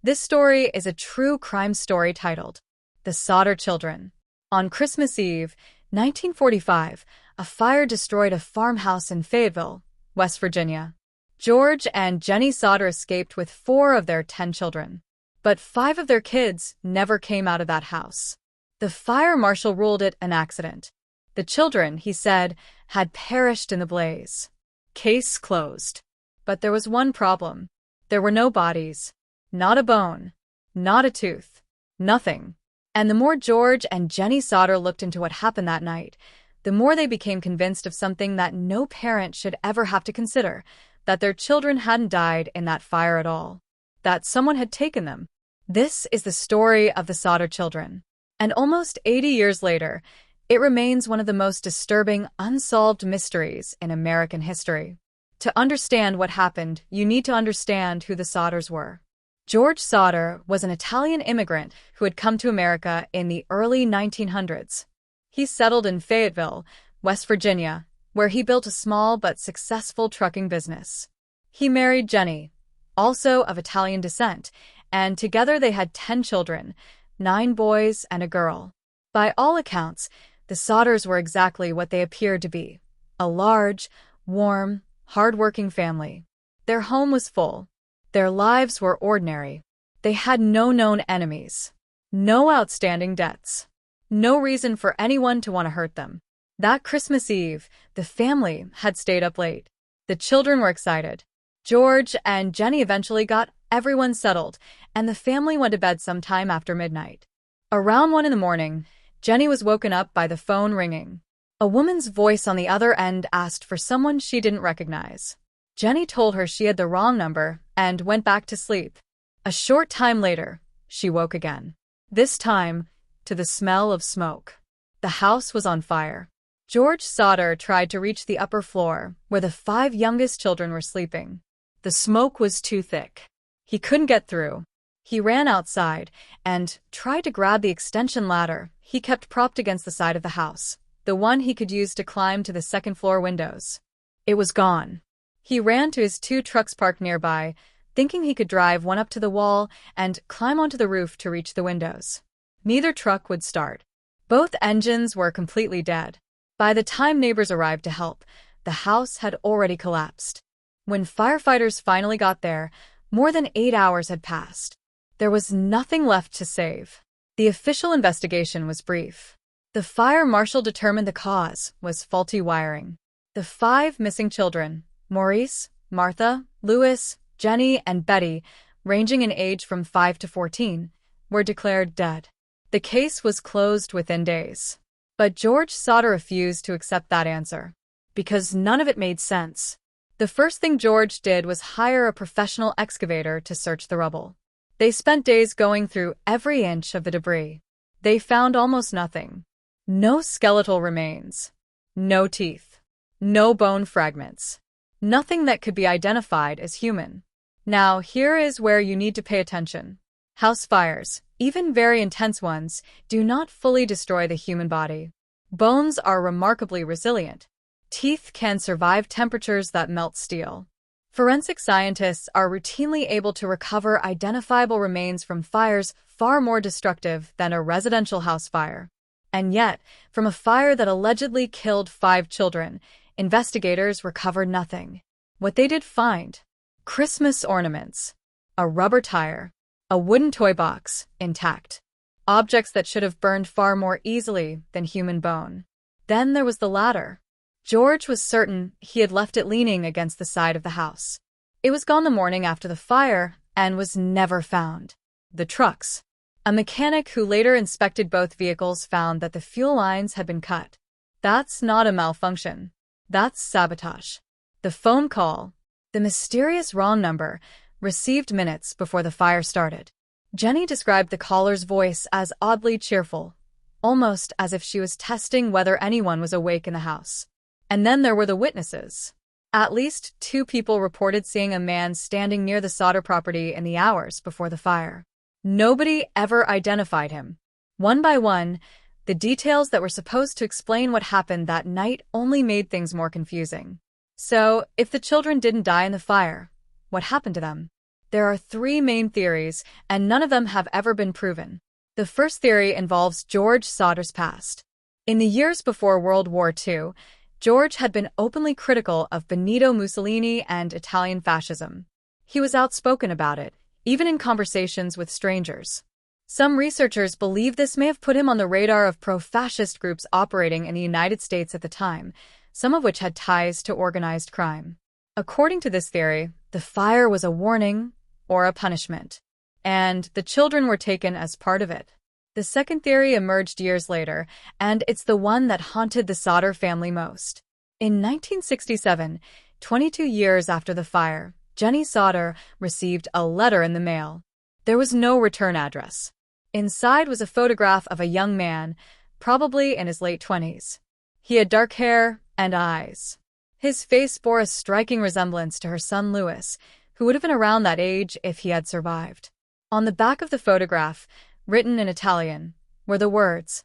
This story is a true crime story titled The Sodder Children. On Christmas Eve, 1945, a fire destroyed a farmhouse in Fayetteville, West Virginia. George and Jenny Sodder escaped with 4 of their 10 children. But 5 of their kids never came out of that house. The fire marshal ruled it an accident. The children, he said, had perished in the blaze. Case closed. But there was one problem. There were no bodies. Not a bone. Not a tooth. Nothing. And the more George and Jenny Sodder looked into what happened that night, the more they became convinced of something that no parent should ever have to consider, that their children hadn't died in that fire at all. That someone had taken them. This is the story of the Sodder children. And almost 80 years later, it remains one of the most disturbing, unsolved mysteries in American history. To understand what happened, you need to understand who the Sodders were. George Sodder was an Italian immigrant who had come to America in the early 1900s. He settled in Fayetteville, West Virginia, where he built a small but successful trucking business. He married Jenny, also of Italian descent, and together they had 10 children, 9 boys and a girl. By all accounts, the Sodders were exactly what they appeared to be: a large, warm, hard-working family. Their home was full. Their lives were ordinary. They had no known enemies, no outstanding debts, no reason for anyone to want to hurt them. That Christmas Eve, the family had stayed up late. The children were excited. George and Jenny eventually got everyone settled, and the family went to bed sometime after midnight. Around 1 a.m, Jenny was woken up by the phone ringing. A woman's voice on the other end asked for someone she didn't recognize. Jenny told her she had the wrong number and went back to sleep. A short time later, she woke again. This time, to the smell of smoke. The house was on fire. George Sodder tried to reach the upper floor, where the 5 youngest children were sleeping. The smoke was too thick. He couldn't get through. He ran outside and tried to grab the extension ladder he kept propped against the side of the house, the one he could use to climb to the second-floor windows. It was gone. He ran to his 2 trucks parked nearby, thinking he could drive one up to the wall and climb onto the roof to reach the windows. Neither truck would start. Both engines were completely dead. By the time neighbors arrived to help, the house had already collapsed. When firefighters finally got there, more than 8 hours had passed. There was nothing left to save. The official investigation was brief. The fire marshal determined the cause was faulty wiring. The 5 missing children, Maurice, Martha, Louis, Jenny, and Betty, ranging in age from 5 to 14, were declared dead. The case was closed within days. But George Sodder refused to accept that answer, because none of it made sense. The first thing George did was hire a professional excavator to search the rubble. They spent days going through every inch of the debris. They found almost nothing. No skeletal remains. No teeth. No bone fragments. Nothing that could be identified as human. Now, here is where you need to pay attention. House fires, even very intense ones, do not fully destroy the human body. Bones are remarkably resilient. Teeth can survive temperatures that melt steel. Forensic scientists are routinely able to recover identifiable remains from fires far more destructive than a residential house fire. And yet, from a fire that allegedly killed 5 children, investigators recovered nothing. What they did find: Christmas ornaments, a rubber tire, a wooden toy box, intact. Objects that should have burned far more easily than human bone. Then there was the ladder. George was certain he had left it leaning against the side of the house. It was gone the morning after the fire and was never found. The trucks. A mechanic who later inspected both vehicles found that the fuel lines had been cut. That's not a malfunction. That's sabotage. The phone call, the mysterious wrong number, received minutes before the fire started. Jenny described the caller's voice as oddly cheerful, almost as if she was testing whether anyone was awake in the house. And then there were the witnesses. At least 2 people reported seeing a man standing near the Sodder property in the hours before the fire. Nobody ever identified him. One by one, the details that were supposed to explain what happened that night only made things more confusing. So, if the children didn't die in the fire, what happened to them? There are three main theories, and none of them have ever been proven. The first theory involves George Sauter's past. In the years before World War II, George had been openly critical of Benito Mussolini and Italian fascism. He was outspoken about it, even in conversations with strangers. Some researchers believe this may have put him on the radar of pro-fascist groups operating in the United States at the time, some of which had ties to organized crime. According to this theory, the fire was a warning or a punishment, and the children were taken as part of it. The second theory emerged years later, and it's the one that haunted the Sauter family most. In 1967, 22 years after the fire, Jenny Sauter received a letter in the mail. There was no return address. Inside was a photograph of a young man, probably in his late 20s. He had dark hair and eyes. His face bore a striking resemblance to her son Louis, who would have been around that age if he had survived. On the back of the photograph, written in Italian, were the words,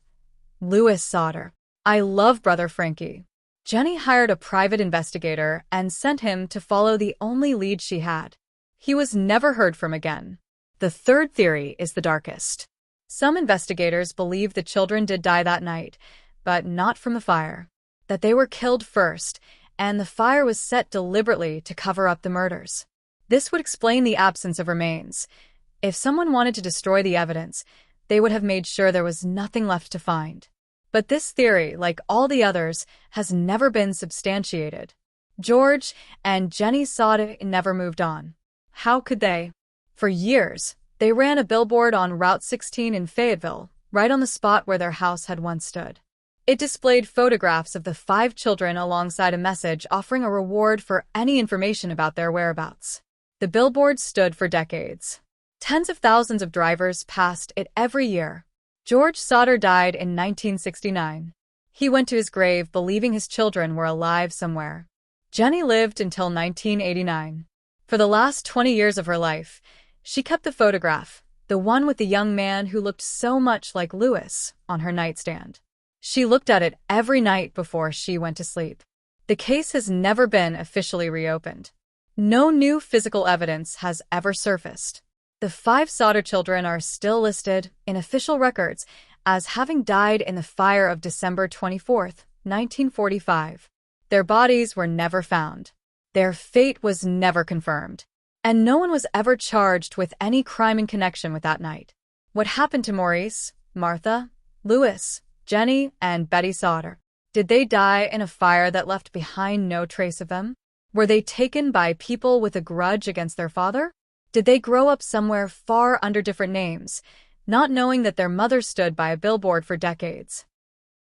"Louis Sauter. I love Brother Frankie." Jenny hired a private investigator and sent him to follow the only lead she had. He was never heard from again. The third theory is the darkest. Some investigators believe the children did die that night, but not from the fire. That they were killed first, and the fire was set deliberately to cover up the murders. This would explain the absence of remains. If someone wanted to destroy the evidence, they would have made sure there was nothing left to find. But this theory, like all the others, has never been substantiated. George and Jenny Sauter never moved on. How could they? For years, they ran a billboard on Route 16 in Fayetteville, right on the spot where their house had once stood. It displayed photographs of the 5 children alongside a message offering a reward for any information about their whereabouts. The billboard stood for decades. Tens of thousands of drivers passed it every year. George Sauter died in 1969. He went to his grave believing his children were alive somewhere. Jenny lived until 1989. For the last 20 years of her life, she kept the photograph, the one with the young man who looked so much like Louis, on her nightstand. She looked at it every night before she went to sleep. The case has never been officially reopened. No new physical evidence has ever surfaced. The 5 Sauter children are still listed in official records as having died in the fire of December 24, 1945. Their bodies were never found. Their fate was never confirmed. And no one was ever charged with any crime in connection with that night. What happened to Maurice, Martha, Louis, Jenny, and Betty Sauter? Did they die in a fire that left behind no trace of them? Were they taken by people with a grudge against their father? Did they grow up somewhere far under different names, not knowing that their mother stood by a billboard for decades?